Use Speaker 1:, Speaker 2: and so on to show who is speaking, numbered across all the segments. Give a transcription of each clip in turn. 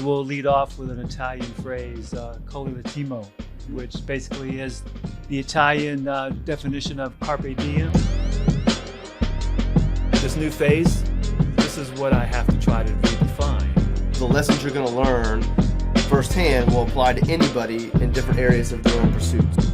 Speaker 1: We'll lead off with an Italian phrase, Cogli, Attimo, which basically is the Italian definition of carpe diem. This new phase, this is what I have to try to redefine.
Speaker 2: The lessons you're going to learn firsthand will apply to anybody in different areas of their own pursuits.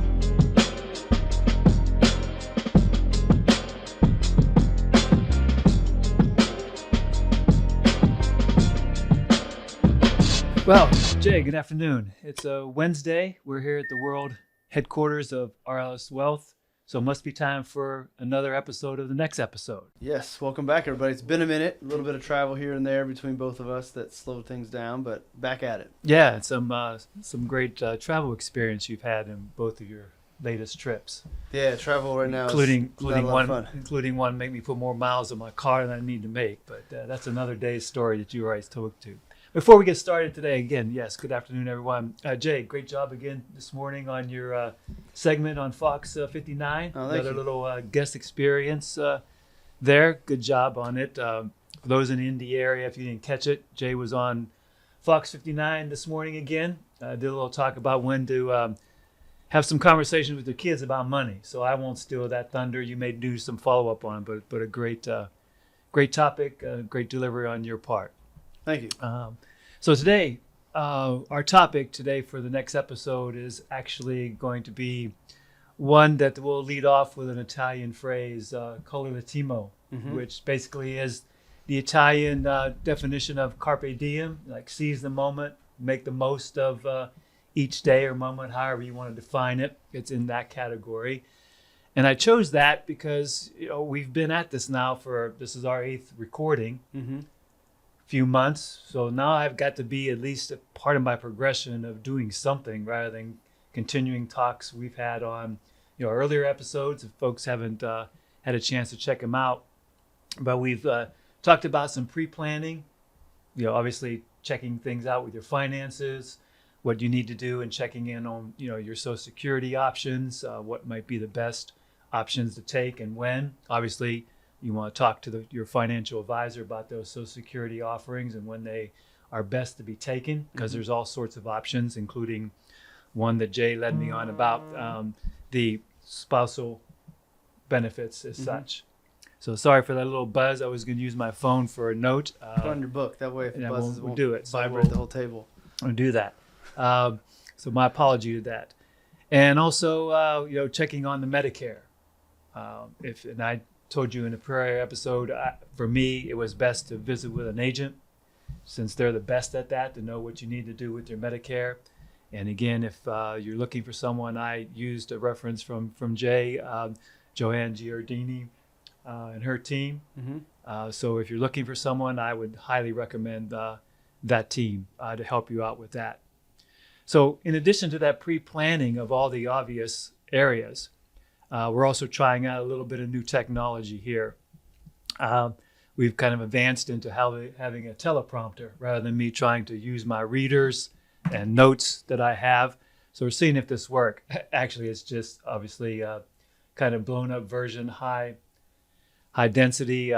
Speaker 1: Well, Jay, good afternoon. It's a Wednesday. We're here at the world headquarters of RLS Wealth, so it must be time for another episode of the next episode.
Speaker 3: Yes, welcome back, everybody. It's been a minute, a little bit of travel here and there between both of us that slowed things down, but back at it.
Speaker 1: Yeah, and some great travel experience you've had in both of your latest trips.
Speaker 3: Yeah, travel right now
Speaker 1: including
Speaker 3: fun.
Speaker 1: one make me put more miles on my car than I need to make, but that's another day's story that you already spoke to. Before we get started today, again, yes, good afternoon, everyone. Jay, great job again this morning on your segment on Fox 59.
Speaker 3: Oh,
Speaker 1: Another little guest experience there. Good job on it. For those in the Indy area, if you didn't catch it, Jay was on Fox 59 this morning again. Did a little talk about when to have some conversations with your kids about money. So I won't steal that thunder. You may do some follow-up on it, but a great topic, great delivery on your part.
Speaker 3: Thank you.
Speaker 1: So today, our topic today for the next episode is actually going to be one that will lead off with an Italian phrase, Cogli, which basically is the Italian definition of carpe diem, like seize the moment, make the most of each day or moment, however you want to define it. It's in that category. And I chose that because we've been at this now this is our 8th recording. Mm-hmm. Few months, so now I've got to be at least a part of my progression of doing something rather than continuing talks we've had on earlier episodes. If folks haven't had a chance to check them out, but we've talked about some pre-planning, obviously checking things out with your finances, what you need to do, and checking in on your Social Security options, what might be the best options to take and when. Obviously you want to talk to your financial advisor about those Social Security offerings and when they are best to be taken, because there's all sorts of options, including one that Jay led me on about the spousal benefits as such. So sorry for that little buzz. I was going to use my phone for a note.
Speaker 3: Put on your book. That way if it buzzes,
Speaker 1: we'll do it.
Speaker 3: Vibrate the whole table.
Speaker 1: I'll do that. So my apology to that. And also, checking on the Medicare. And I told you in the prior episode, for me, it was best to visit with an agent since they're the best at that, to know what you need to do with your Medicare. And again, if you're looking for someone, I used a reference from Jay, Joanne Giardini and her team. Mm-hmm. So if you're looking for someone, I would highly recommend that team to help you out with that. So in addition to that pre-planning of all the obvious areas, we're also trying out a little bit of new technology here. We've kind of advanced into having a teleprompter rather than me trying to use my readers and notes that I have. So we're seeing if this works. Actually, it's just obviously kind of blown up version, high density,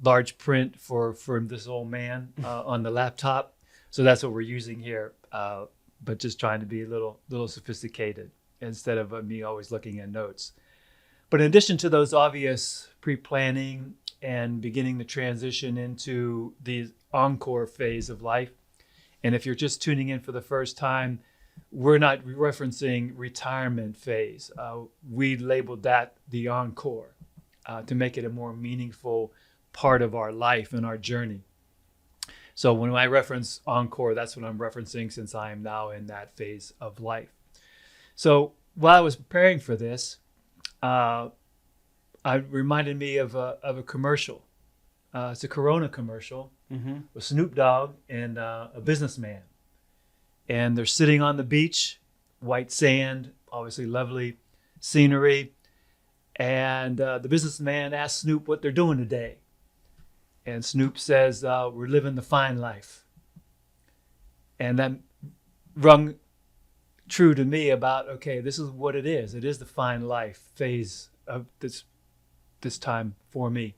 Speaker 1: large print for this old man on the laptop. So that's what we're using here, but just trying to be a little sophisticated, instead of me always looking at notes. But in addition to those obvious pre-planning and beginning the transition into the encore phase of life, and if you're just tuning in for the first time, we're not referencing retirement phase. We labeled that the encore to make it a more meaningful part of our life and our journey. So when I reference encore, that's what I'm referencing, since I am now in that phase of life. So while I was preparing for this, it reminded me of a commercial. It's a Corona commercial with Snoop Dogg and a businessman. And they're sitting on the beach, white sand, obviously lovely scenery. And the businessman asks Snoop what they're doing today. And Snoop says, we're living the fine life. And that rung true to me about, okay, this is what it is. It is the fine life phase of this time for me.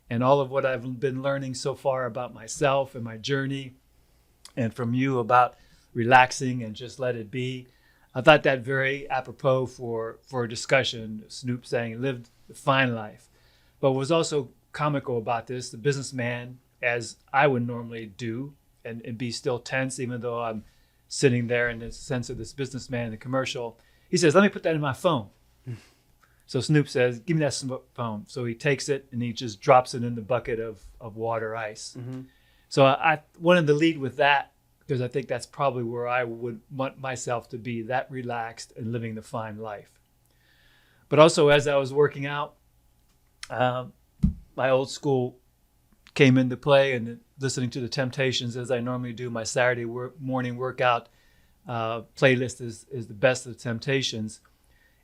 Speaker 1: And all of what I've been learning so far about myself and my journey and from you about relaxing and just let it be. I thought that very apropos for a discussion. Snoop saying, live the fine life. But what was also comical about this, the businessman, as I would normally do, and be still tense, even though I'm sitting there in the sense of this businessman in the commercial, he says, let me put that in my phone. So Snoop says, give me that phone. So he takes it and he just drops it in the bucket of water ice.
Speaker 3: Mm-hmm.
Speaker 1: So I wanted to lead with that because I think that's probably where I would want myself to be, that relaxed and living the fine life. But also as I was working out, my old school came into play, and listening to the Temptations as I normally do my Saturday morning workout playlist is the best of the Temptations.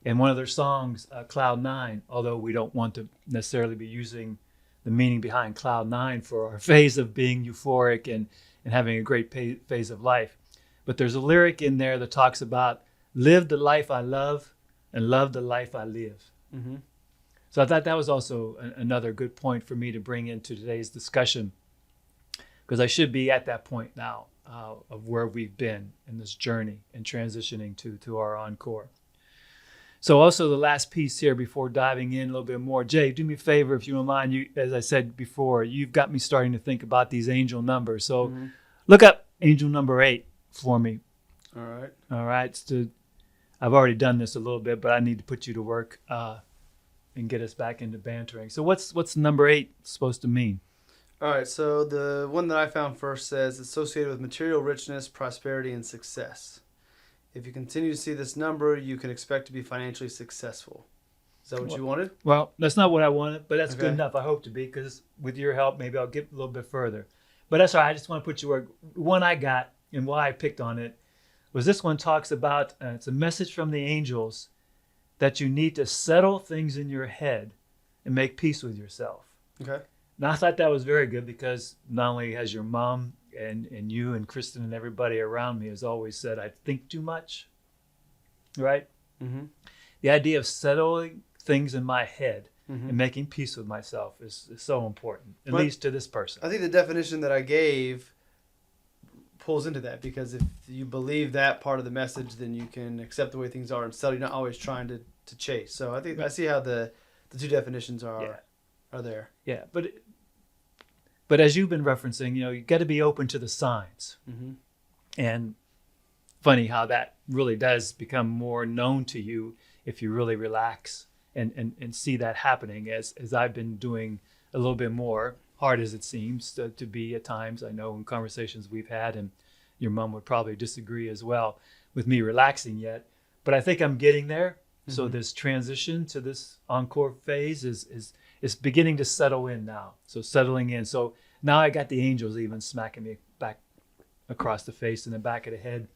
Speaker 1: And one of their songs, Cloud 9, although we don't want to necessarily be using the meaning behind Cloud 9 for our phase of being euphoric and having a great phase of life. But there's a lyric in there that talks about live the life I love and love the life I live.
Speaker 3: Mm-hmm.
Speaker 1: So I thought that was also another good point for me to bring into today's discussion, because I should be at that point now of where we've been in this journey and transitioning to our encore. So also the last piece here before diving in a little bit more, Jay, do me a favor if you don't mind. You, as I said before, you've got me starting to think about these angel numbers. So look up angel number 8 for me.
Speaker 3: All right.
Speaker 1: All right. I've already done this a little bit, but I need to put you to work and get us back into bantering. So what's number 8 supposed to mean?
Speaker 3: All right. So the one that I found first says associated with material richness, prosperity, and success. If you continue to see this number, you can expect to be financially successful. Is that what you wanted?
Speaker 1: Well, that's not what I wanted, but that's
Speaker 3: Okay.
Speaker 1: good enough. I hope to be, because with your help, maybe I'll get a little bit further. But that's all right. I just want to put you where one I got and why I picked on it was this one talks about, it's a message from the angels that you need to settle things in your head and make peace with yourself.
Speaker 3: Okay.
Speaker 1: Now, I thought that was very good, because not only has your mom and you and Kristen and everybody around me has always said I think too much, right?
Speaker 3: Mm-hmm.
Speaker 1: The idea of settling things in my head
Speaker 3: Mm-hmm.
Speaker 1: and making peace with myself is so important, at
Speaker 3: But
Speaker 1: least to this person.
Speaker 3: I think the definition that I gave pulls into that, because if you believe that part of the message, then you can accept the way things are and settle. You're not always trying to chase. So I think I see how the two definitions are there.
Speaker 1: Yeah, but as you've been referencing, you got to be open to the signs.
Speaker 3: Mm-hmm.
Speaker 1: And funny how that really does become more known to you if you really relax and see that happening, as I've been doing a little bit more, hard as it seems to be at times. I know in conversations we've had, and your mom would probably disagree as well with me relaxing yet, but I think I'm getting there. Mm-hmm. So this transition to this encore phase is beginning to settle in now. So settling in. So now I got the angels even smacking me back across the face and the back of the head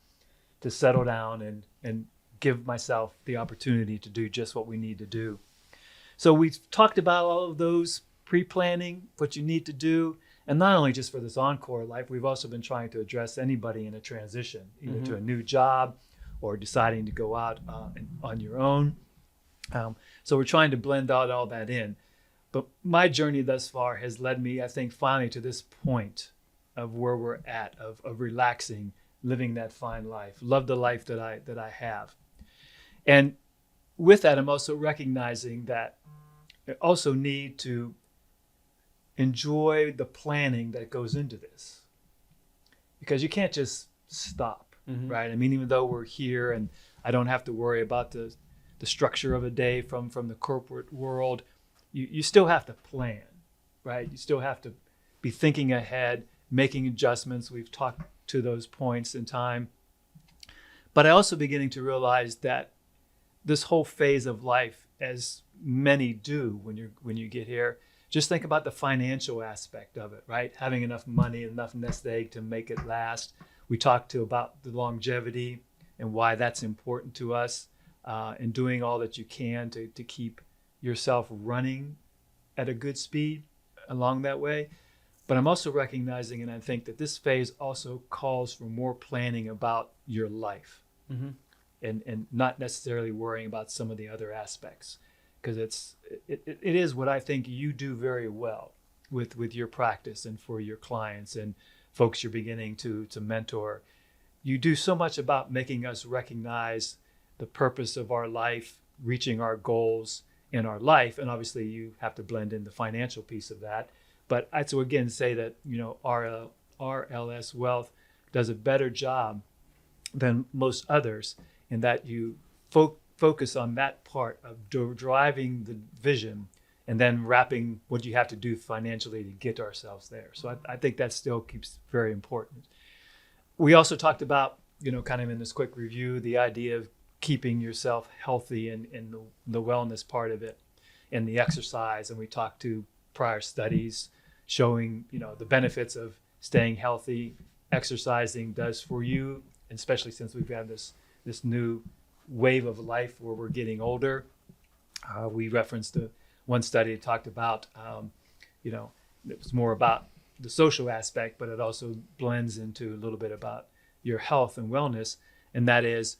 Speaker 1: to settle down and give myself the opportunity to do just what we need to do. So we've talked about all of those, pre-planning, what you need to do. And not only just for this encore life, we've also been trying to address anybody in a transition, either
Speaker 3: Mm-hmm.
Speaker 1: to a new job or deciding to go out on your own. So we're trying to blend out all that in. But my journey thus far has led me, I think, finally to this point of where we're at, of relaxing, living that fine life, love the life that I have. And with that, I'm also recognizing that I also need to enjoy the planning that goes into this, because you can't just stop,
Speaker 3: Mm-hmm.
Speaker 1: right? I mean, even though we're here and I don't have to worry about the structure of a day from the corporate world, you still have to plan, right? You still have to be thinking ahead, making adjustments. We've talked to those points in time. But I also beginning to realize that this whole phase of life, as many do when you get here, just think about the financial aspect of it, right? Having enough money, enough nest egg to make it last. We talked about the longevity and why that's important to us, and doing all that you can to keep yourself running at a good speed along that way. But I'm also recognizing, and I think that this phase also calls for more planning about your life.
Speaker 3: Mm-hmm.
Speaker 1: And not necessarily worrying about some of the other aspects, because it is what I think you do very well with your practice and for your clients, and folks you're beginning to mentor. You do so much about making us recognize the purpose of our life, reaching our goals in our life. And obviously you have to blend in the financial piece of that. But I'd so again say that, RLS Wealth does a better job than most others in that you focus on that part of driving the vision and then wrapping what you have to do financially to get ourselves there. So I think that still keeps very important. We also talked about, kind of in this quick review, the idea of keeping yourself healthy and the wellness part of it and the exercise. And we talked to prior studies showing, the benefits of staying healthy, exercising does for you, especially since we've had this new wave of life where we're getting older. We referenced one study that talked about, it was more about the social aspect, but it also blends into a little bit about your health and wellness. And that is,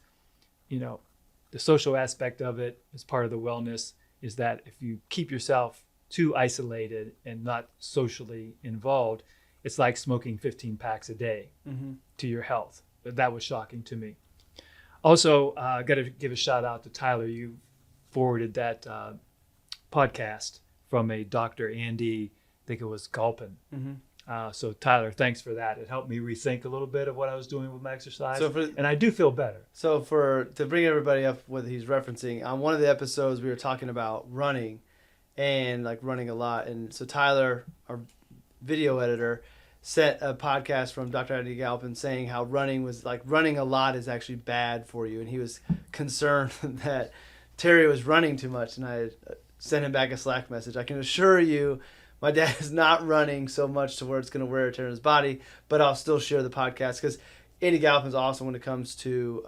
Speaker 1: the social aspect of it as part of the wellness is that if you keep yourself too isolated and not socially involved, it's like smoking 15 packs a day to your health. But that was shocking to me. Also, I got to give a shout out to Tyler. You forwarded that podcast from a Dr. Andy, I think it was Galpin. So Tyler, thanks for that. It helped me rethink a little bit of what I was doing with my exercise. And I do feel better.
Speaker 3: So to bring everybody up what he's referencing, on one of the episodes we were talking about running and like running a lot. And so Tyler, our video editor, sent a podcast from Dr. Andy Galpin saying how running a lot is actually bad for you. And he was concerned that Terry was running too much. And I sent him back a Slack message. I can assure you, my dad is not running so much to where it's going to wear or tear his body, but I'll still share the podcast because Andy Galpin's awesome when it comes to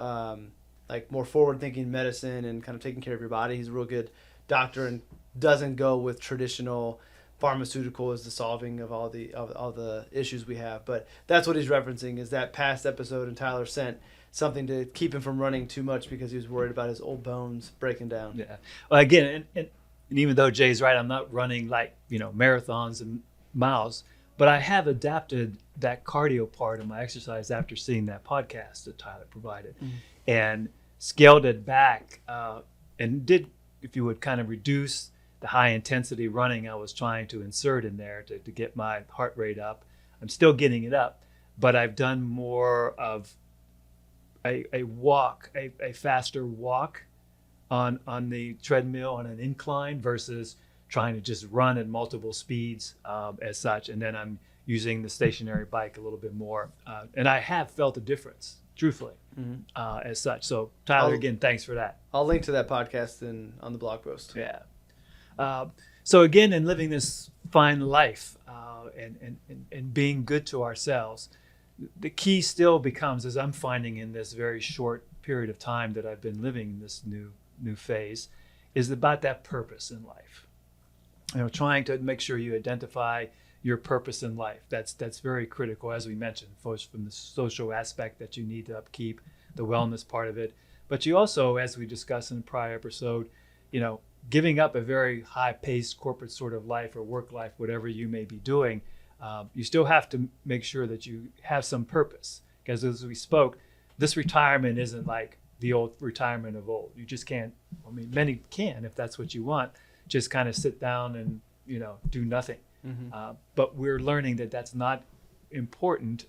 Speaker 3: more forward-thinking medicine and kind of taking care of your body. He's a real good doctor and doesn't go with traditional pharmaceutical as the solving of all the issues we have. But that's what he's referencing is that past episode, and Tyler sent something to keep him from running too much because he was worried about his old bones breaking down.
Speaker 1: Yeah. Well, again, and even though Jay's right, I'm not running marathons and miles, but I have adapted that cardio part of my exercise after seeing that podcast that Tyler provided and scaled it back and did, if you would, kind of reduce the high intensity running I was trying to insert in there to get my heart rate up. I'm still getting it up, but I've done more of a walk, a faster walk on the treadmill on an incline versus trying to just run at multiple speeds as such. And then I'm using the stationary bike a little bit more. And I have felt a difference, truthfully, as such. So Tyler, again, thanks for that.
Speaker 3: I'll link to that podcast on the blog post.
Speaker 1: Yeah. So again, in living this fine life and being good to ourselves, the key still becomes, as I'm finding in this very short period of time that I've been living this new phase, is about that purpose in life. Trying to make sure you identify your purpose in life. That's very critical, as we mentioned, first from the social aspect that you need to upkeep, the wellness part of it. But you also, as we discussed in a prior episode, giving up a very high-paced corporate sort of life or work life, whatever you may be doing, you still have to make sure that you have some purpose. Because as we spoke, this retirement isn't like the old retirement of old. You just can't, many can if that's what you want, just kind of sit down and, do nothing. But we're learning that that's not important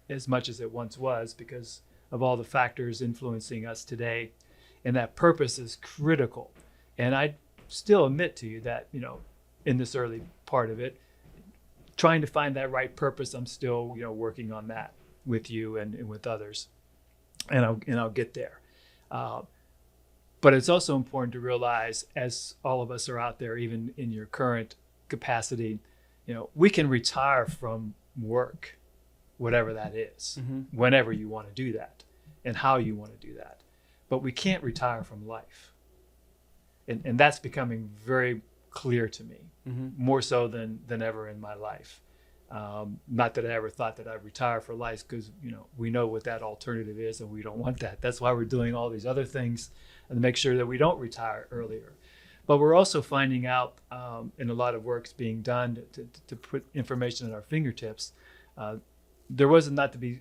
Speaker 1: as much as it once was because of all the factors influencing us today. And that purpose is critical. And I still admit to you that, in this early part of it, trying to find that right purpose, I'm still, working on that with you and with others. And I'll get there. But it's also important to realize, as all of us are out there, even in your current capacity, we can retire from work, whatever that is, whenever you want to do that and how you want to do that. But we can't retire from life. And that's becoming very clear to me, more so than ever in my life. Not that I ever thought that I'd retire for life because, we know what that alternative is and we don't want that. That's why we're doing all these other things and make sure that we don't retire earlier. But we're also finding out in a lot of works being done to put information at our fingertips There wasn't not to be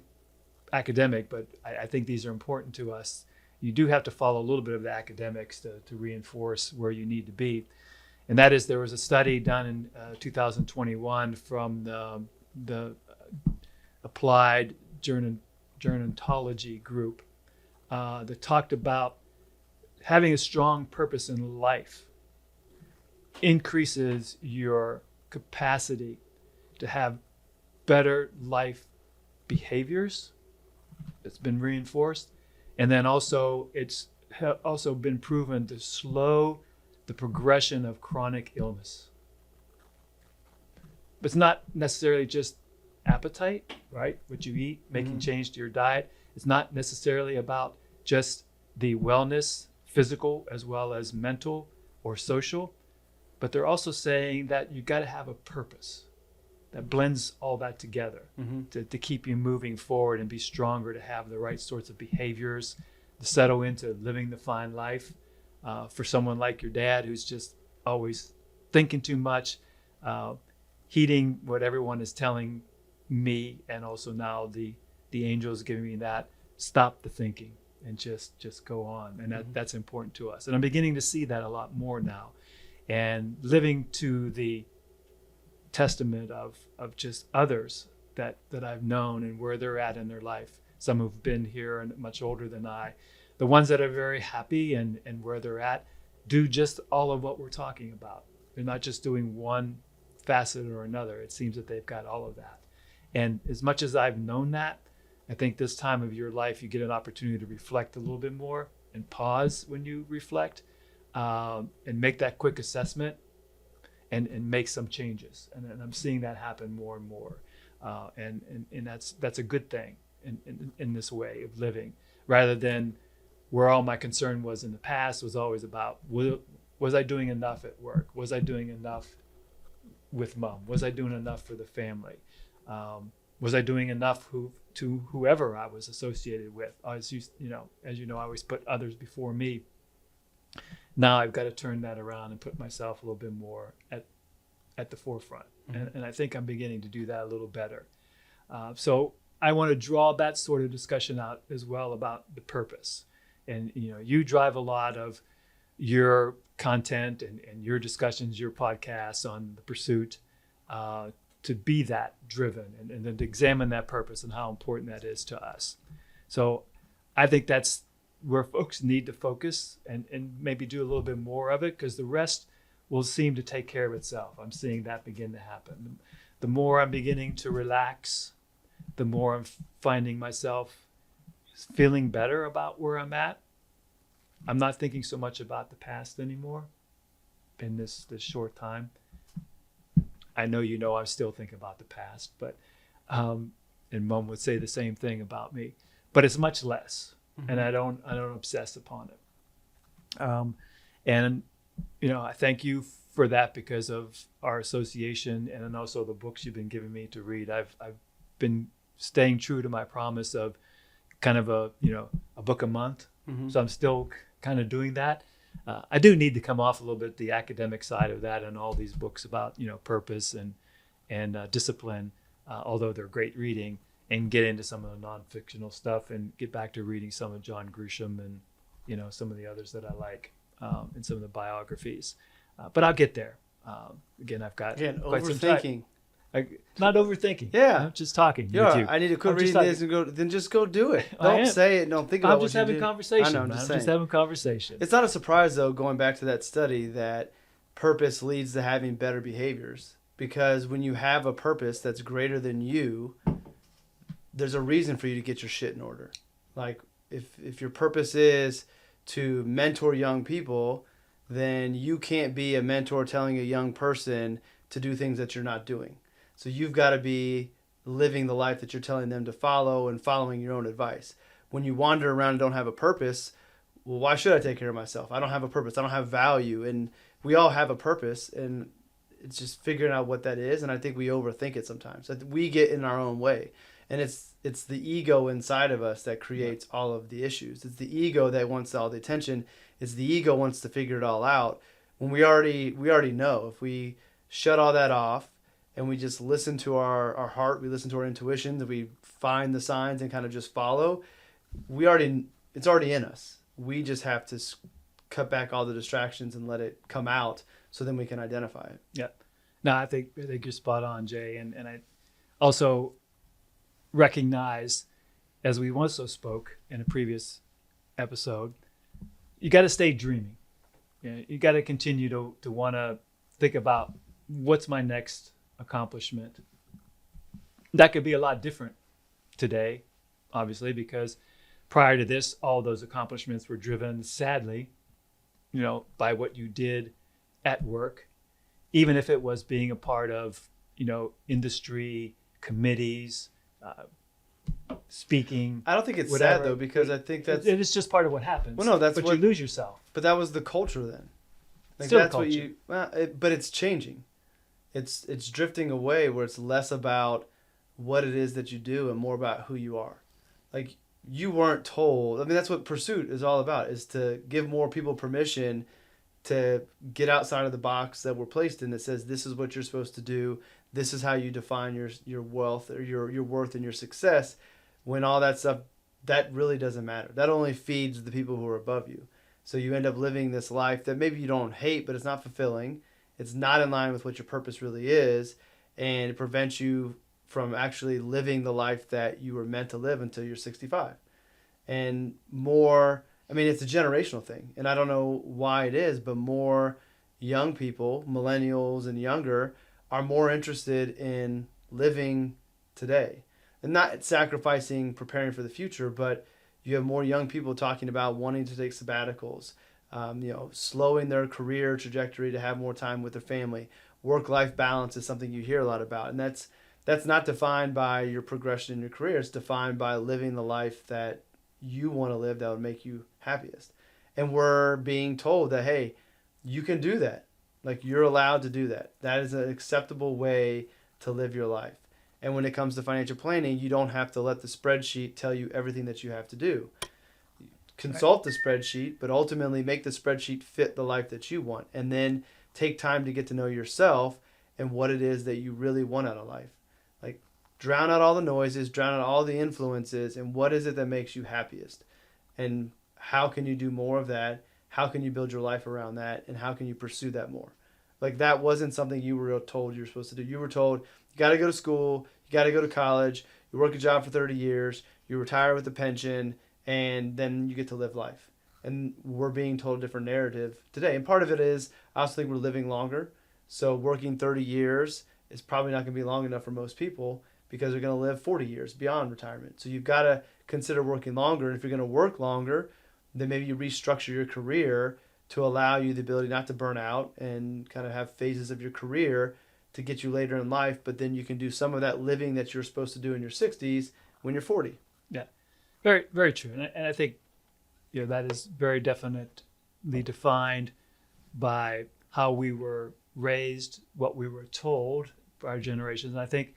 Speaker 1: academic, but I think these are important to us. You do have to follow a little bit of the academics to reinforce where you need to be. And that is, there was a study done in 2021 from the applied gerontology group that talked about having a strong purpose in life increases your capacity to have better life behaviors. It's been reinforced. And then also it's also been proven to slow the progression of chronic illness. But it's not necessarily just appetite, right? What you eat, making change to your diet. It's not necessarily about just the wellness, physical as well as mental or social. But they're also saying that you got to have a purpose that blends all that together to keep you moving forward and be stronger, to have the right sorts of behaviors, to settle into living the fine life. For someone like your dad, who's just always thinking too much, heeding what everyone is telling me, and also now the angels giving me that, stop the thinking and just go on. And that's important to us. And I'm beginning to see that a lot more now. And living to the testament of just others that I've known and where they're at in their life. Some who've been here and much older than I. The ones that are very happy and where they're at do just all of what we're talking about. They're not just doing one facet or another. It seems that they've got all of that. And as much as I've known that, I think this time of your life, you get an opportunity to reflect a little bit more and pause when you reflect, and make that quick assessment and make some changes. And I'm seeing that happen more and more. And that's a good thing in this way of living, rather than where all my concern was in the past was always about, was I doing enough at work? Was I doing enough with mom? Was I doing enough for the family? Was I doing enough to whoever I was associated with? As you know, I always put others before me. Now I've got to turn that around and put myself a little bit more at the forefront. And I think I'm beginning to do that a little better. So I want to draw that sort of discussion out as well about the purpose. And you drive a lot of your content and your discussions, your podcasts on the pursuit to be that driven and then to examine that purpose and how important that is to us. So I think that's where folks need to focus and maybe do a little bit more of it, because the rest will seem to take care of itself. I'm seeing that begin to happen. The more I'm beginning to relax, the more I'm finding myself feeling better about where I'm at. I'm not thinking so much about the past anymore in this short time. I know I'm still thinking about the past, but and Mom would say the same thing about me, but it's much less, and I don't obsess upon it. And I thank you for that, because of our association and then also the books you've been giving me to read. I've been staying true to my promise of kind of a book a month. So I'm still kind of doing that. I do need to come off a little bit the academic side of that and all these books about purpose and discipline, although they're great reading, and get into some of the non-fictional stuff and get back to reading some of John Grisham and some of the others that I like, and some of the biographies. But I'll get there. Again, I've got quite some time. Not overthinking. Yeah, I'm just talking with you.
Speaker 3: I need to quit reading this and go. Then just go do it. Don't say it. Don't think about it.
Speaker 1: I'm just having conversation. I'm just having conversation.
Speaker 3: It's not a surprise, though, going back to that study, that purpose leads to having better behaviors. Because when you have a purpose that's greater than you, there's a reason for you to get your shit in order. Like if your purpose is to mentor young people, then you can't be a mentor telling a young person to do things that you're not doing. So you've got to be living the life that you're telling them to follow and following your own advice. When you wander around and don't have a purpose, well, why should I take care of myself? I don't have a purpose. I don't have value. And we all have a purpose, and it's just figuring out what that is. And I think we overthink it sometimes. We get in our own way. And it's the ego inside of us that creates all of the issues. It's the ego that wants all the attention. It's the ego wants to figure it all out. When we already know, if we shut all that off and we just listen to our heart, we listen to our intuitions, we find the signs and kind of just follow, it's already in us. We just have to cut back all the distractions and let it come out, so then we can identify it.
Speaker 1: Yeah. No, I think you're spot on, Jay. And I also recognize, as we also spoke in a previous episode, you got to stay dreaming. You got to continue to want to think about what's my next accomplishment. That could be a lot different today, obviously, because prior to this, all those accomplishments were driven, sadly, by what you did at work, even if it was being a part of, industry, committees, speaking.
Speaker 3: I don't think it's
Speaker 1: whatever.
Speaker 3: sad though, because I think that's
Speaker 1: it is just part of what happens.
Speaker 3: Well, no, that's
Speaker 1: but
Speaker 3: what
Speaker 1: you lose yourself.
Speaker 3: But that was the culture then.
Speaker 1: Still
Speaker 3: that's
Speaker 1: culture.
Speaker 3: But it's changing. It's drifting away, where it's less about what it is that you do and more about who you are. Like, you weren't told. I mean, that's what pursuit is all about, is to give more people permission to get outside of the box that we're placed in, that says this is what you're supposed to do. This is how you define your wealth or your worth and your success. When all that stuff, that really doesn't matter. That only feeds the people who are above you. So you end up living this life that maybe you don't hate, but it's not fulfilling. It's not in line with what your purpose really is, and it prevents you from actually living the life that you were meant to live until you're 65. And more, I mean, it's a generational thing, and I don't know why it is, but more young people, millennials and younger, are more interested in living today and not sacrificing, preparing for the future, but you have more young people talking about wanting to take sabbaticals, slowing their career trajectory to have more time with their family. Work-life balance is something you hear a lot about, and that's not defined by your progression in your career. It's defined by living the life that you want to live, that would make you happiest. And we're being told that, hey, you can do that. Like, you're allowed to do that. That is an acceptable way to live your life. And when it comes to financial planning, you don't have to let the spreadsheet tell you everything that you have to do. Consult the spreadsheet, but ultimately make the spreadsheet fit the life that you want. And then take time to get to know yourself and what it is that you really want out of life. Like, drown out all the noises, drown out all the influences, and what is it that makes you happiest? And how can you do more of that? How can you build your life around that? And how can you pursue that more? Like, that wasn't something you were told you were supposed to do. You were told, you got to go to school, you got to go to college, you work a job for 30 years, you retire with a pension, and then you get to live life. And we're being told a different narrative today. And part of it is, I also think we're living longer. So working 30 years is probably not going to be long enough for most people, because they're going to live 40 years beyond retirement. So you've got to consider working longer. And if you're going to work longer, then maybe you restructure your career to allow you the ability not to burn out and kind of have phases of your career to get you later in life. But then you can do some of that living that you're supposed to do in your 60s when you're 40.
Speaker 1: Yeah, very, very true. And I think that is very definitely defined by how we were raised, what we were told by our generations. And I think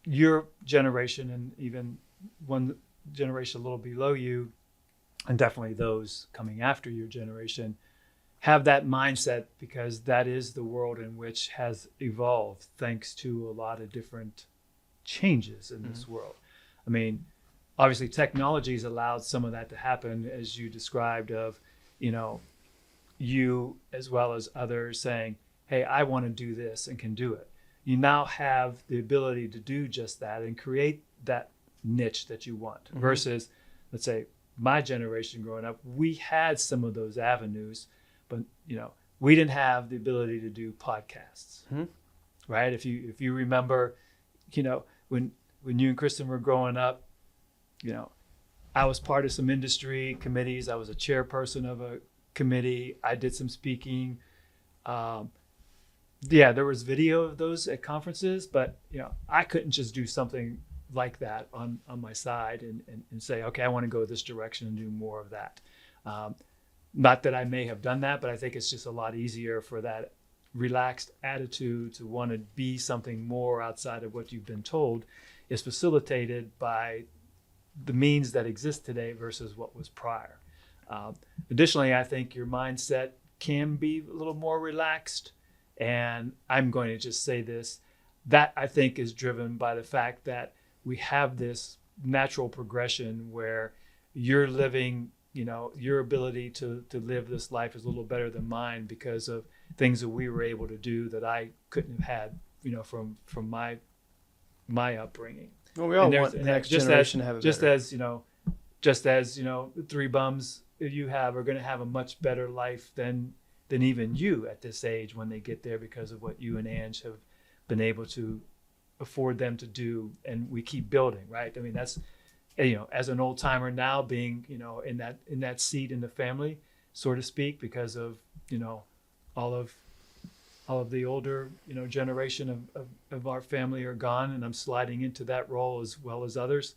Speaker 1: your generation, and even one generation a little below you, and definitely those coming after your generation, have that mindset, because that is the world in which has evolved thanks to a lot of different changes in this world. I mean, obviously technology has allowed some of that to happen, as you described, of, you as well as others saying, hey, I want to do this and can do it. You now have the ability to do just that and create that niche that you want, versus, let's say, my generation growing up, we had some of those avenues, but we didn't have the ability to do podcasts, right? If you remember, when you and Kristen were growing up, I was part of some industry committees. I was a chairperson of a committee. I did some speaking. There was video of those at conferences, but I couldn't just do something like that on my side and say, okay, I want to go this direction and do more of that. Not that I may have done that, but I think it's just a lot easier for that relaxed attitude to want to be something more outside of what you've been told, is facilitated by the means that exist today versus what was prior. Additionally, I think your mindset can be a little more relaxed. And I'm going to just say this, that I think is driven by the fact that we have this natural progression where you're living, your ability to live this life is a little better than mine because of things that we were able to do that I couldn't have had, from my upbringing.
Speaker 3: Well, we all
Speaker 1: And
Speaker 3: want the next generation to have it better.
Speaker 1: Just as the three bums you have are going to have a much better life than even you at this age when they get there because of what you and Ange have been able to afford them to do, and we keep building, right? I mean, that's, as an old timer now, being in that seat in the family, so to speak, because of all of the older generation of our family are gone, and I'm sliding into that role as well as others.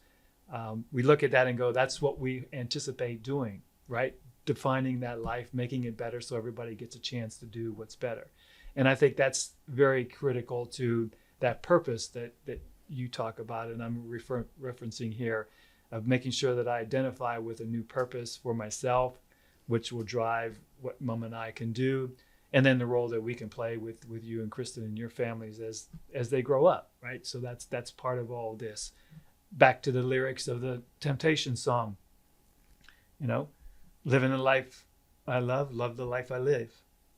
Speaker 1: We look at that and go, that's what we anticipate doing, right? Defining that life, making it better so everybody gets a chance to do what's better. And I think that's very critical to that purpose that you talk about, and I'm referencing here, of making sure that I identify with a new purpose for myself, which will drive what Mom and I can do, and then the role that we can play with you and Kristen and your families as they grow up, right? So that's part of all this. Back to the lyrics of the Temptation song, living the life I love the life I live.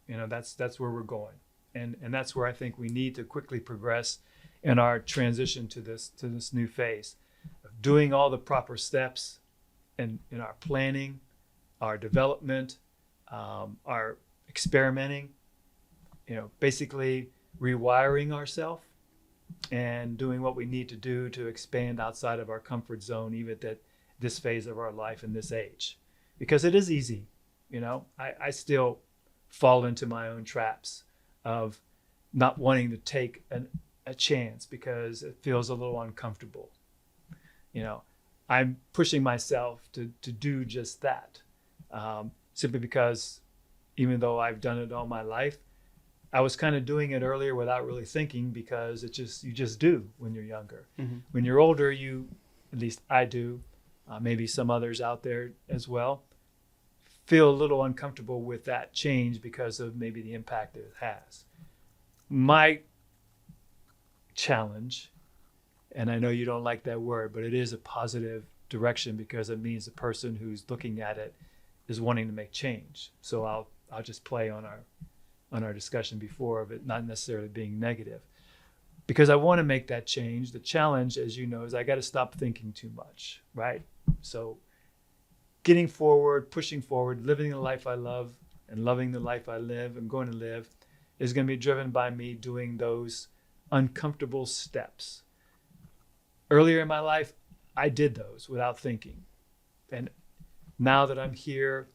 Speaker 1: That's where we're going. And that's where I think we need to quickly progress in our transition to this new phase of doing all the proper steps in our planning, our development, our experimenting, basically rewiring ourselves and doing what we need to do to expand outside of our comfort zone, even at this phase of our life in this age, because it is easy. I still fall into my own traps of not wanting to take a chance because it feels a little uncomfortable. I'm pushing myself to do just that, simply because even though I've done it all my life, I was kind of doing it earlier without really thinking, because you just do when you're younger. Mm-hmm. When you're older, at least I do, maybe some others out there as well, feel a little uncomfortable with that change because of maybe the impact that it has. My challenge, and I know you don't like that word, but it is a positive direction because it means the person who's looking at it is wanting to make change. So I'll just play on our discussion before of it not necessarily being negative, because I want to make that change. The challenge, as you know, is I got to stop thinking too much, right? So getting forward, pushing forward, living the life I love and loving the life I live and going to live is going to be driven by me doing those uncomfortable steps. Earlier in my life, I did those without thinking. And now that I'm here,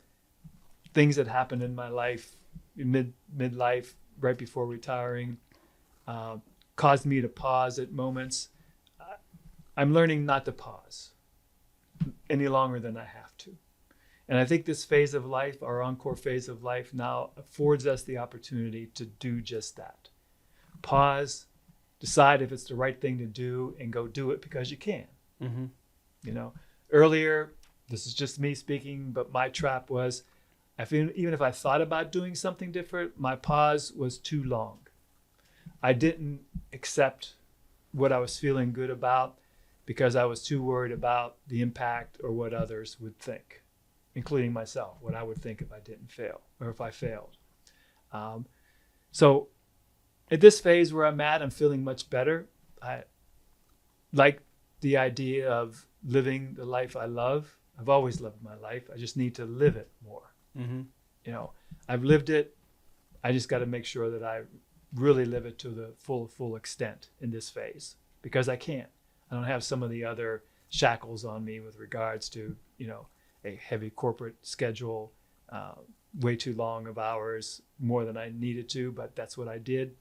Speaker 1: things that happened in my life, midlife, right before retiring, caused me to pause at moments. I'm learning not to pause any longer than I have to. And I think this phase of life, our encore phase of life, now affords us the opportunity to do just that. Pause, decide if it's the right thing to do, and go do it because you can. Mm-hmm. Earlier, this is just me speaking, but my trap was, even if I thought about doing something different, my pause was too long. I didn't accept what I was feeling good about because I was too worried about the impact or what others would think, including myself, what I would think if I didn't fail or if I failed. So at this phase where I'm at, I'm feeling much better. I like the idea of living the life I love. I've always loved my life. I just need to live it more. Mm-hmm. I've lived it. I just got to make sure that I really live it to the full extent in this phase, because I can't. I don't have some of the other shackles on me with regards to, a heavy corporate schedule, way too long of hours, more than I needed to, but that's what I did.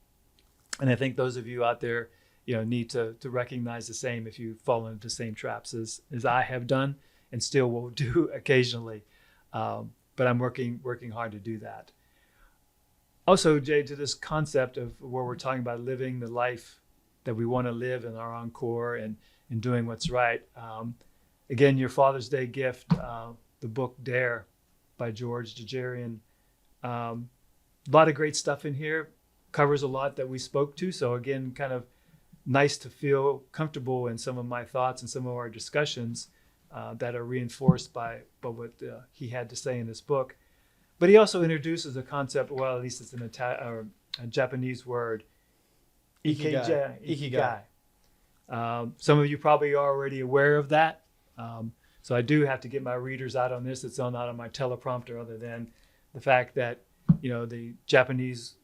Speaker 1: And I think those of you out there, need to recognize the same if you fall into the same traps as I have done and still will do occasionally. But I'm working hard to do that. Also, Jay, to this concept of where we're talking about living the life that we want to live in our encore and doing what's right. Again, your Father's Day gift, the book Dare by George Dejerian. A lot of great stuff in here, covers a lot that we spoke to. So again, kind of nice to feel comfortable in some of my thoughts and some of our discussions that are reinforced by what he had to say in this book. But he also introduces a concept, well, at least it's a Japanese word, ikigai. Some of you probably are already aware of that. So I do have to get my readers out on this. It's not on my teleprompter, other than the fact that, the Japanese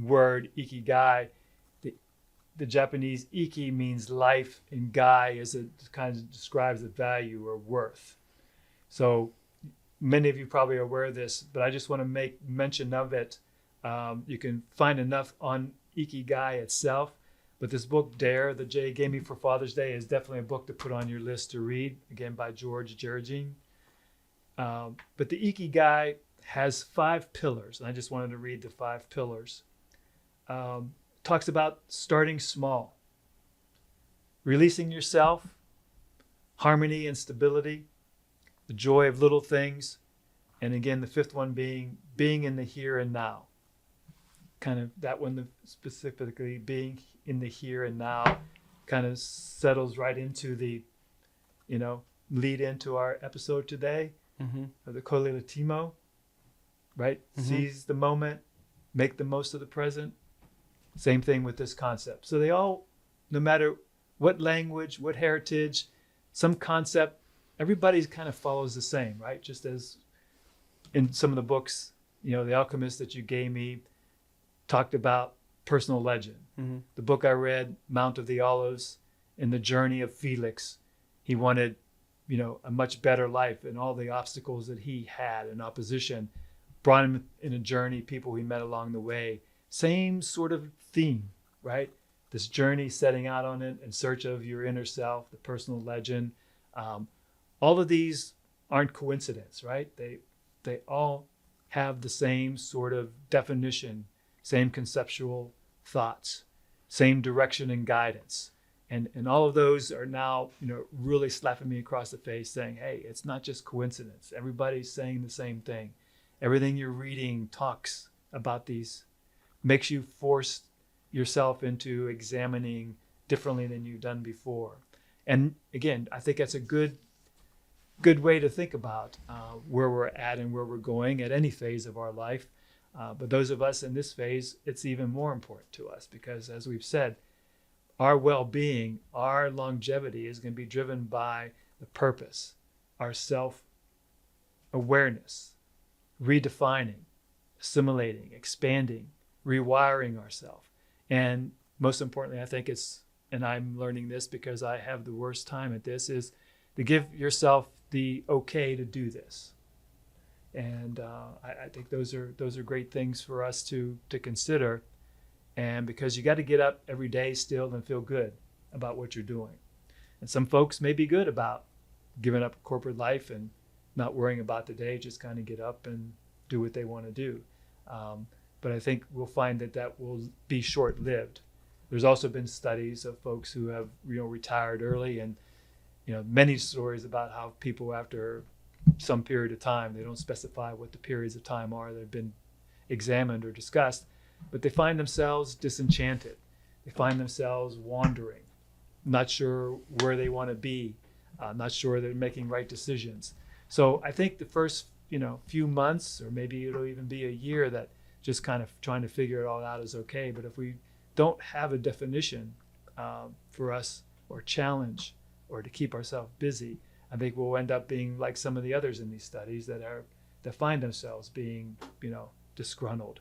Speaker 1: word ikigai, the Japanese iki means life, and gai is it kind of describes the value or worth. So many of you probably are aware of this, but I just want to make mention of it. You can find enough on ikigai itself, but this book, Dare, that Jay gave me for Father's Day, is definitely a book to put on your list to read, again by George Jergine. But the ikigai has 5 pillars, and I just wanted to read the 5 pillars. Talks about starting small, releasing yourself, harmony and stability, the joy of little things, and again, the 5th one being in the here and now. Kind of that one specifically, being in the here and now, kind of settles right into the, lead into our episode today, of the Cogli Attimo, right? Seize the moment, make the most of the present. Same thing with this concept. So they all, no matter what language, what heritage, some concept, everybody kind of follows the same, right? Just as in some of the books, The Alchemist that you gave me talked about personal legend. The book I read, Mount of the Olives, and the journey of Felix, he wanted, a much better life, and all the obstacles that he had in opposition brought him in a journey, people he met along the way. Same sort of theme, right? This journey, setting out on it in search of your inner self, the personal legend. All of these aren't coincidence, right? They all have the same sort of definition, same conceptual thoughts, same direction and guidance. And all of those are now, really slapping me across the face saying, hey, it's not just coincidence. Everybody's saying the same thing. Everything you're reading talks about these, makes you force yourself into examining differently than you've done before. And again, I think that's a good way to think about where we're at and where we're going at any phase of our life. But those of us in this phase, it's even more important to us because, as we've said, our well-being, our longevity is going to be driven by the purpose, our self-awareness, redefining, assimilating, expanding, rewiring ourselves. And most importantly, I think and I'm learning this because I have the worst time at this, is to give yourself the okay to do this. And I think those are great things for us to consider. And because you got to get up every day still and feel good about what you're doing. And some folks may be good about giving up corporate life and not worrying about the day, just kind of get up and do what they want to do. But I think we'll find that will be short-lived. There's also been studies of folks who have retired early, and many stories about how people, after some period of time, they don't specify what the periods of time are that have been examined or discussed, but they find themselves disenchanted. They find themselves wandering, not sure where they want to be, not sure they're making right decisions. So I think the first few months, or maybe it'll even be a year, that just kind of trying to figure it all out is okay. But if we don't have a definition for us, or challenge, or to keep ourselves busy, I think we'll end up being like some of the others in these studies that find themselves being disgruntled,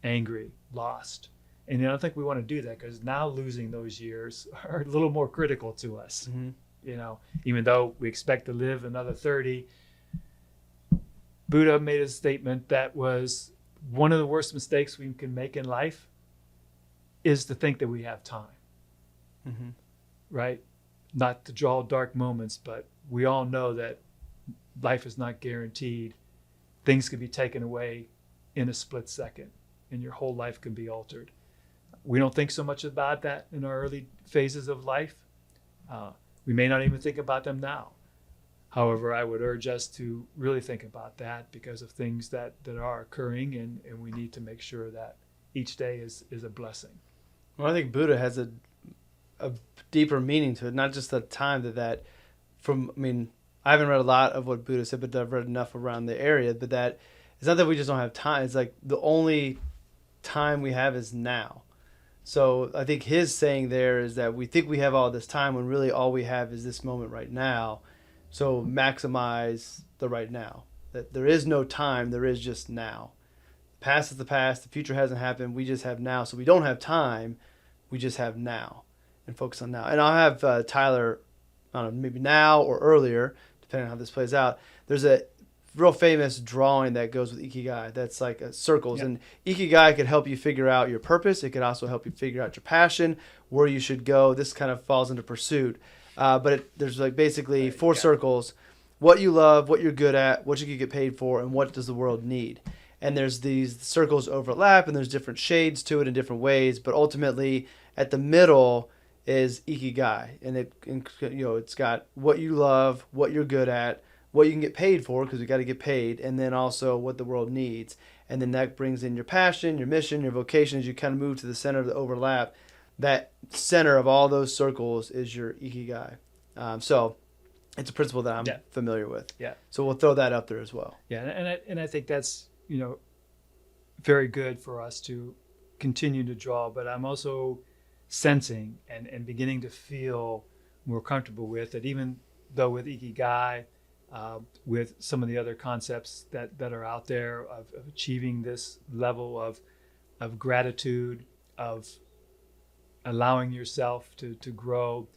Speaker 1: angry, lost. And I don't think we want to do that, because now losing those years are a little more critical to us. Even though we expect to live another 30, Buddha made a statement that was, one of the worst mistakes we can make in life is to think that we have time. Right? Not to draw dark moments, but we all know that life is not guaranteed. Things can be taken away in a split second, and your whole life can be altered. We don't think so much about that in our early phases of life. We may not even think about them now. However, I would urge us to really think about that, because of things that are occurring, and we need to make sure that each day is a blessing.
Speaker 3: Well, I think Buddha has a a deeper meaning to it, not just the time that from, I mean, I haven't read a lot of what Buddha said, but I've read enough around the area, but that it's not that we just don't have time. It's like the only time we have is now. So I think his saying there is that we think we have all this time when really all we have is this moment right now. So maximize the right now. That there is no time, there is just now. The past is the past, the future hasn't happened, we just have now. So we don't have time, we just have now. And focus on now. And I'll have Tyler, I don't know, maybe now or earlier, depending on how this plays out. There's a real famous drawing that goes with Ikigai that's like circles.
Speaker 1: Yep.
Speaker 3: And Ikigai could help you figure out your purpose. It could also help you figure out your passion, where you should go. This kind of falls into pursuit. But there's like basically four circles: what you love, what you're good at, what you can get paid for, and what does the world need. And there's these circles overlap, and there's different shades to it in different ways. But ultimately, at the middle is Ikigai, and it's got what you love, what you're good at, what you can get paid for, because we got to get paid, and then also what the world needs. And then that brings in your passion, your mission, your vocation. As you kind of move to the center of the overlap, that center of all those circles is your Ikigai. So it's a principle that I'm familiar with.
Speaker 1: Yeah.
Speaker 3: So we'll throw that up there as well.
Speaker 1: Yeah, and I think that's very good for us to continue to draw. But I'm also sensing and beginning to feel more comfortable with that, even though with Ikigai, with some of the other concepts that are out there of achieving this level of gratitude, of allowing yourself to grow,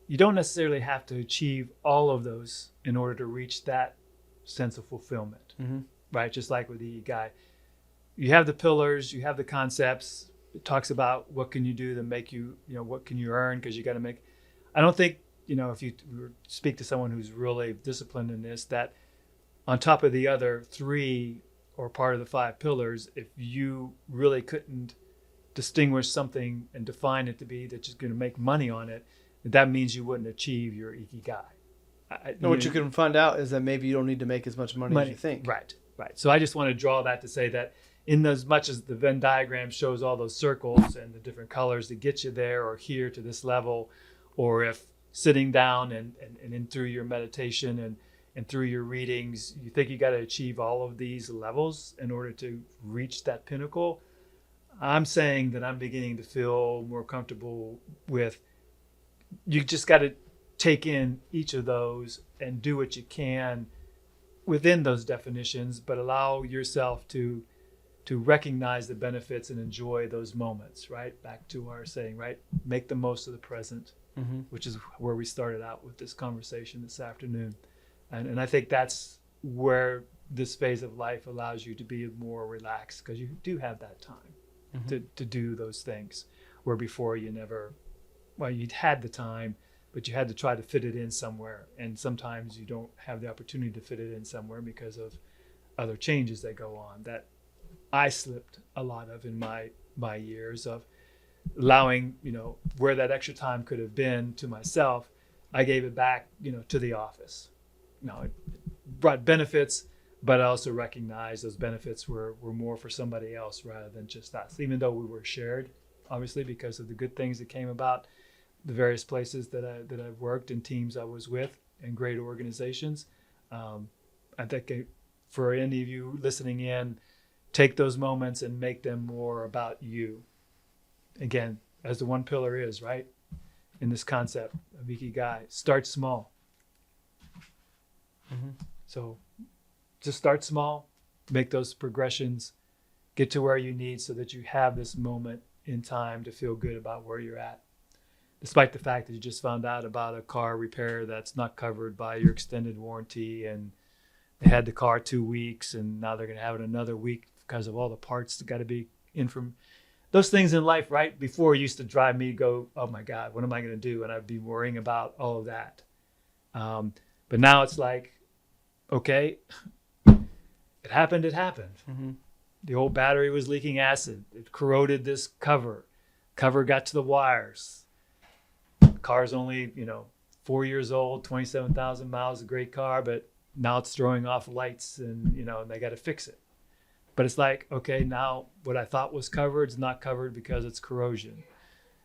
Speaker 1: you don't necessarily have to achieve all of those in order to reach that sense of fulfillment, right? Just like with Ikigai, you have the pillars, you have the concepts. It talks about what can you do to make what can you earn, because you got to make. I don't think, if you speak to someone who's really disciplined in this, that on top of the other three or part of the 5 pillars, if you really couldn't distinguish something and define it to be that you're going to make money on it, that means you wouldn't achieve your Ikigai.
Speaker 3: What you can find out is that maybe you don't need to make as much money as you think.
Speaker 1: Right. So I just want to draw that to say that in as much as the Venn diagram shows all those circles and the different colors to get you there or here to this level, or if sitting down and in through your meditation and through your readings, you think you got to achieve all of these levels in order to reach that pinnacle, I'm saying that I'm beginning to feel more comfortable with, you just got to take in each of those and do what you can within those definitions, but allow yourself to recognize the benefits and enjoy those moments, right? Back to our saying, right? Make the most of the present, which is where we started out with this conversation this afternoon. And I think that's where this phase of life allows you to be more relaxed, because you do have that time to do those things, where before you'd had the time, but you had to try to fit it in somewhere. And sometimes you don't have the opportunity to fit it in somewhere because of other changes that go on that I slipped a lot of in my years of allowing, where that extra time could have been to myself, I gave it back, to the office. It brought benefits, but I also recognized those benefits were more for somebody else rather than just us, even though we were shared, obviously, because of the good things that came about the various places that I've worked and teams I was with and great organizations. I think for any of you listening in, take those moments and make them more about you. Again, as the one pillar is, right? In this concept of Ikigai, start small. So just start small, make those progressions, get to where you need so that you have this moment in time to feel good about where you're at. Despite the fact that you just found out about a car repair that's not covered by your extended warranty, and they had the car 2 weeks and now they're going to have it another week because of all the parts that got to be in from those things in life, right? Before used to drive me to go, oh my God, what am I going to do? And I'd be worrying about all of that. But now it's like, okay, it happened. The old battery was leaking acid. It corroded this cover. Cover got to the wires. Car's only, 4 years old, 27,000 miles, a great car, but now it's throwing off lights and, and they got to fix it. But it's like, okay, now what I thought was covered is not covered because it's corrosion.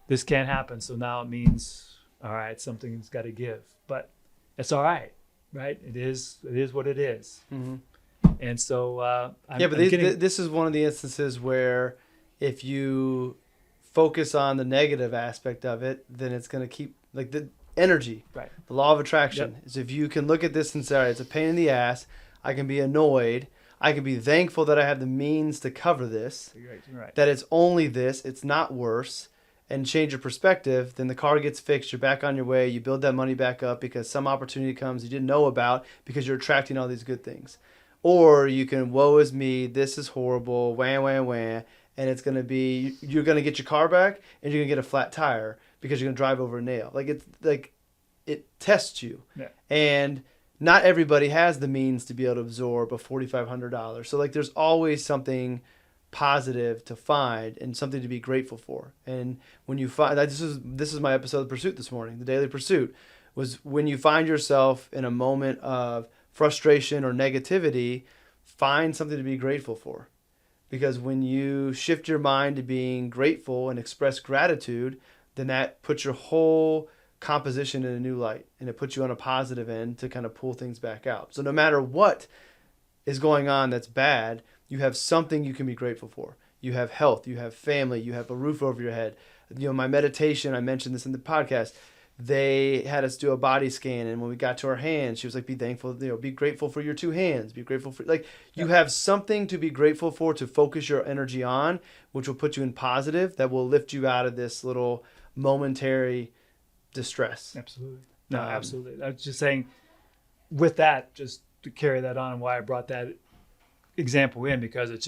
Speaker 1: this can't happen. So now it means, all right, something's got to give. But it's all right, right? It is what it is.
Speaker 3: Mm-hmm.
Speaker 1: And so
Speaker 3: this is one of the instances where if you focus on the negative aspect of it, then it's going to keep like the energy.
Speaker 1: Right.
Speaker 3: The law of attraction is if you can look at this and say, all right, it's a pain in the ass. I can be annoyed. I can be thankful that I have the means to cover this.
Speaker 1: Right.
Speaker 3: That it's only this. It's not worse. And change your perspective. Then the car gets fixed. You're back on your way. You build that money back up because some opportunity comes you didn't know about because you're attracting all these good things. Or you can, woe is me, this is horrible, wah, wah, wah, and it's going to be, you're going to get your car back and you're going to get a flat tire because you're going to drive over a nail. It tests you.
Speaker 1: Yeah.
Speaker 3: And not everybody has the means to be able to absorb a $4,500. So there's always something positive to find and something to be grateful for. And when you find that, this is my episode of Pursuit this morning, the Daily Pursuit, was when you find yourself in a moment of frustration or negativity, find something to be grateful for. Because when you shift your mind to being grateful and express gratitude, then that puts your whole composition in a new light and it puts you on a positive end to kind of pull things back out. So no matter what is going on that's bad, you have something you can be grateful for. You have health, you have family, you have a roof over your head. My meditation, I mentioned this in the podcast, they had us do a body scan, and when we got to our hands, she was like, be thankful, be grateful for your two hands, be grateful for, you have something to be grateful for, to focus your energy on, which will put you in positive, that will lift you out of this little momentary distress.
Speaker 1: Absolutely. No, absolutely. I was just saying, with that, just to carry that on, why I brought that example in, because it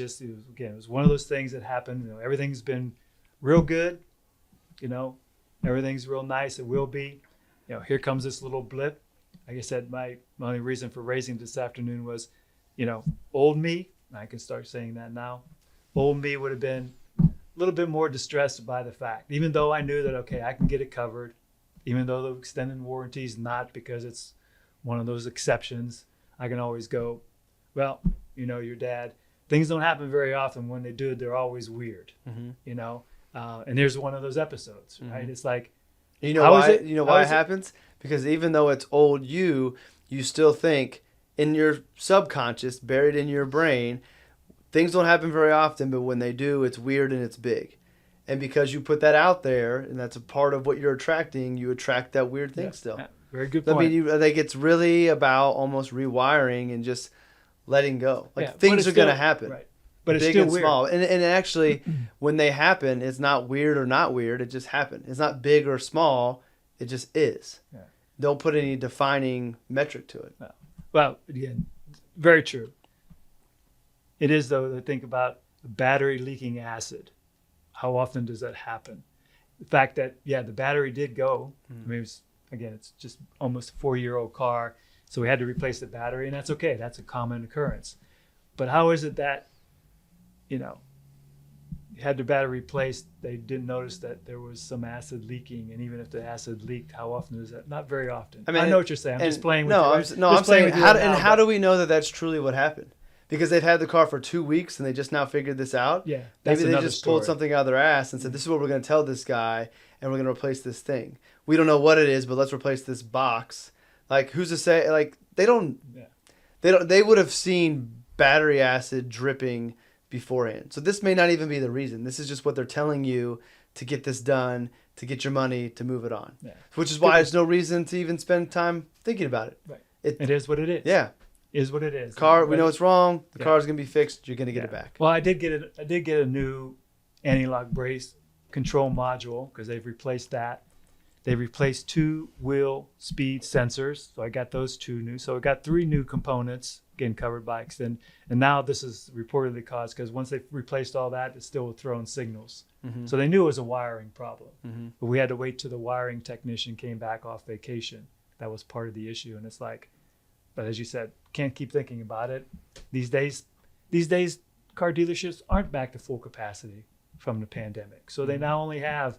Speaker 1: was one of those things that happened. Everything's been real good, everything's real nice. It will be, here comes this little blip. Like I said, my only reason for raising this afternoon was, old me, I can start saying that now, old me would have been a little bit more distressed by the fact, even though I knew that, okay, I can get it covered, even though the extended warranty is not, because it's one of those exceptions, I can always go, well, your dad, things don't happen very often. When they do, they're always weird, and here's one of those episodes, right?
Speaker 3: Mm-hmm.
Speaker 1: It's like,
Speaker 3: why it happens? Because even though it's old you still think in your subconscious, buried in your brain, things don't happen very often, but when they do, it's weird and it's big. And because you put that out there, and that's a part of what you're attracting, you attract that weird thing still.
Speaker 1: Yeah, very good point.
Speaker 3: I mean, it's really about almost rewiring and just letting go. Things are going to happen.
Speaker 1: Right. But it's
Speaker 3: big
Speaker 1: still
Speaker 3: and
Speaker 1: weird.
Speaker 3: small. And actually, when they happen, it's not weird or not weird. It just happened. It's not big or small. It just is. Yeah. Don't put any defining metric to it.
Speaker 1: No. Well, again, very true. It is, though, to think about battery leaking acid. How often does that happen? The fact that, the battery did go. I mean, it's just almost a 4-year-old car. So we had to replace the battery, and that's okay. That's a common occurrence. But how is it that, you had the battery replaced, they didn't notice that there was some acid leaking, and even if the acid leaked, how often is that? Not very often. I mean, I know what you're saying. I'm just playing with you.
Speaker 3: I'm saying, how do we know that that's truly what happened? Because they've had the car for 2 weeks and they just now figured this out.
Speaker 1: Yeah,
Speaker 3: maybe they just pulled something out of their ass and said, "This is what we're going to tell this guy, and we're going to replace this thing. We don't know what it is, but let's replace this box." Who's to say? They don't. Yeah. They would have seen battery acid dripping beforehand. So this may not even be the reason. This is just what they're telling you to get this done, to get your money, to move it on. Yeah. Which is why there's no reason to even spend time thinking about it.
Speaker 1: Right. It is what it is.
Speaker 3: Yeah.
Speaker 1: Is what it is.
Speaker 3: Car, we know it's wrong. The car's gonna be fixed. You're gonna get it back.
Speaker 1: Well, I did get a new anti-lock brace control module, because they've replaced that. They replaced 2 wheel speed sensors, so I got those 2 new. So I got 3 new components, again covered by Extend. And now this is reportedly caused because once they replaced all that, it's still throwing signals. Mm-hmm. So they knew it was a wiring problem, but we had to wait till the wiring technician came back off vacation. That was part of the issue, and it's like. But as you said, can't keep thinking about it. These days, car dealerships aren't back to full capacity from the pandemic. So they now only have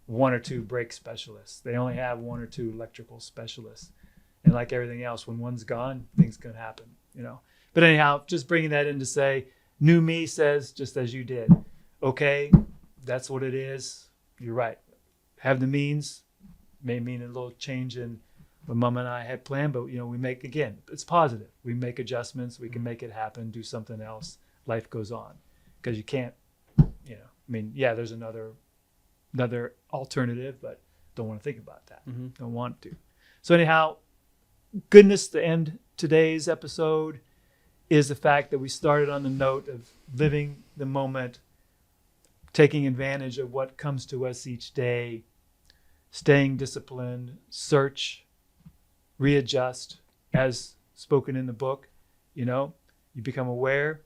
Speaker 1: 1 or 2 brake specialists. They only have 1 or 2 electrical specialists. And like everything else, when one's gone, things can happen, But anyhow, just bringing that in to say, new me says, just as you did, okay, that's what it is. You're right. have the means. May mean a little change in what Mom and I had planned, but we make, again, it's positive. We make adjustments. We can make it happen. Do something else. Life goes on, because you can't. There's another alternative, but don't want to think about that.
Speaker 3: Mm-hmm.
Speaker 1: Don't want to. So anyhow, goodness to end today's episode is the fact that we started on the note of living the moment, taking advantage of what comes to us each day, staying disciplined, search, readjust, as spoken in the book. You become aware,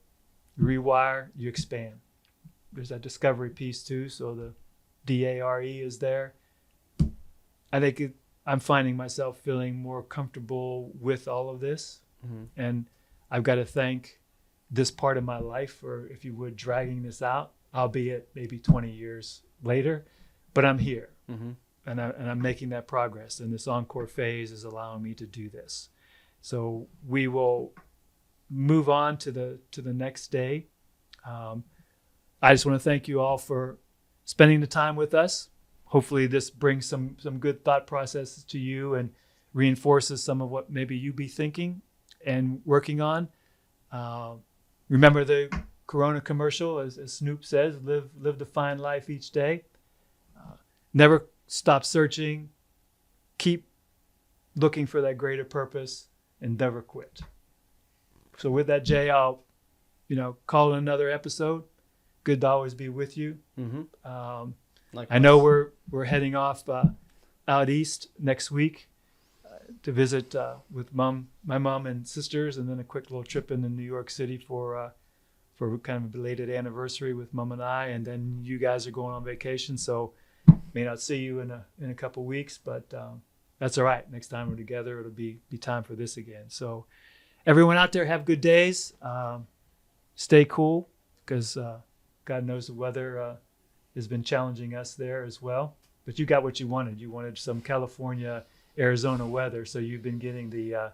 Speaker 1: you rewire, you expand. There's that discovery piece too, so the DARE is there. I think I'm finding myself feeling more comfortable with all of this.
Speaker 3: Mm-hmm.
Speaker 1: And I've got to thank this part of my life for, if you would, dragging this out, albeit maybe 20 years later, but I'm here.
Speaker 3: Mm-hmm.
Speaker 1: And I'm making that progress. And this encore phase is allowing me to do this. So we will move on to the next day. I just want to thank you all for spending the time with us. Hopefully this brings some good thought processes to you and reinforces some of what maybe you be thinking and working on. Remember the Corona commercial, as Snoop says, live the fine life each day. Never stop searching. Keep looking for that greater purpose and never quit. So with that, Jay, I'll call it another episode. Good to always be with you.
Speaker 3: Mm-hmm.
Speaker 1: I know we're heading off out east next week to visit with my mom and sisters, and then a quick little trip into New York City for kind of a belated anniversary with Mom and I, and then you guys are going on vacation, so may not see you in a couple weeks, but that's all right. Next time we're together, it'll be time for this again. So everyone out there, have good days. Stay cool, because God knows the weather has been challenging us there as well. But you got what you wanted. You wanted some California, Arizona weather, so you've been getting the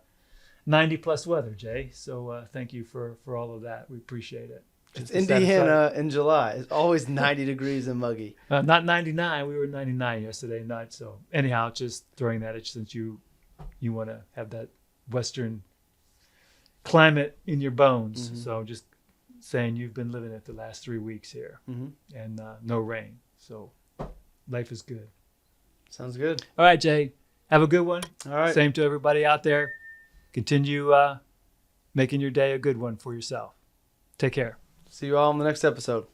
Speaker 1: 90-plus weather, Jay. So thank you for all of that. We appreciate it.
Speaker 3: It's Indiana in July. It's always 90 degrees and muggy.
Speaker 1: Not 99. We were 99 yesterday night. So anyhow, just throwing that at you, since you want to have that Western climate in your bones.
Speaker 3: Mm-hmm.
Speaker 1: So just saying, you've been living it the last 3 weeks here,
Speaker 3: Mm-hmm.
Speaker 1: and no rain. So life is good.
Speaker 3: Sounds good.
Speaker 1: All right, Jay. Have a good one.
Speaker 3: All right.
Speaker 1: Same to everybody out there. Continue making your day a good one for yourself. Take care.
Speaker 3: See you all in the next episode.